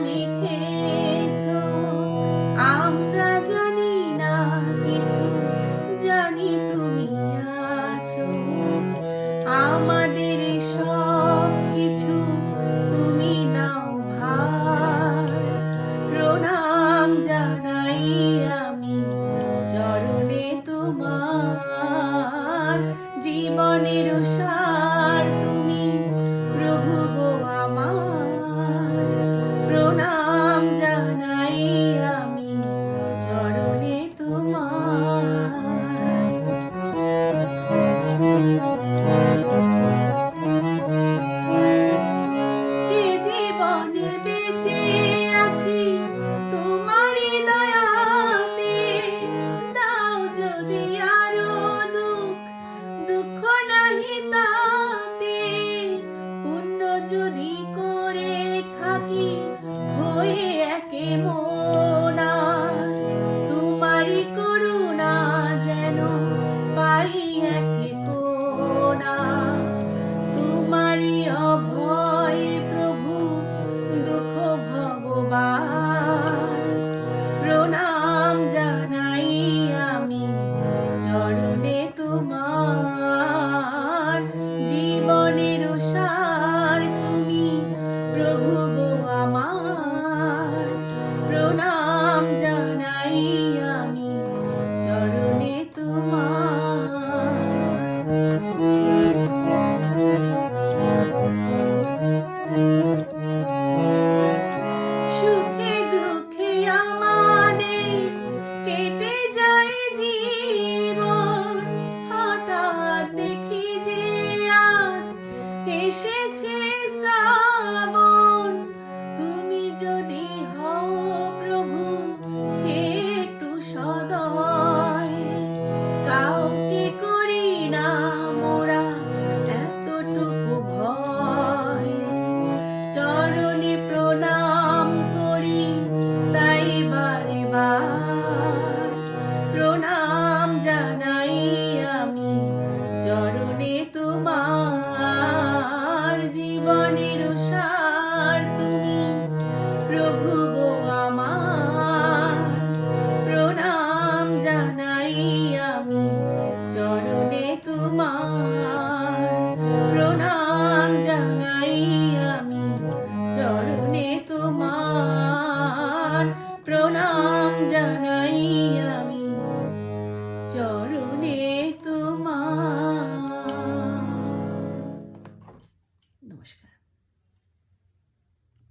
লিখেছো আমরা জানি না কিছু, জানি তুমি আছো। আমাদের সব কিছু তুমি নাও ভার। প্রণাম জানাই আমি চরণে তোমার। জীবনের সার তুমি প্রভু গো আমার। প্রণাম জানাই আমি চরণে তোমার। এ জীবনে বেঁচে আছি তোমারই দয়াতে। দাও যদি আরো দুঃখ, দুঃখ নাহি তাতে। পুণ্য যদি করে থাকি হয়ে একে মোনার। তোমারই করুণা যেন পাই একে কোনা। তোমারই অভয় প্রভু দুঃখ ভগবান। প্রণাম জানাই আমি চরণে তোমার। জীবনের সার তুমি প্রভু গো আমার। প্রণাম জানাই আমি চরণে তোমার। সুখে দুঃখে আমাদের কেটে যায় জীবন। হঠাৎ দেখি যে আজ এসেছে শ্রাবণ। তুমি যদি হও প্রভু একটু সদয়, কাউকে করি না মোরা এতটুকু ভয়। চরণে প্রণাম করি তাই বারে বার। প্রণাম জানাই আমি চরণে তোমার। জীবনের সার তুমি প্রভু গো আমার। প্রণাম জানাই আমি চরণে তোমার। প্রণাম জানাই আমি চরণে তোমার। প্রণাম জানাই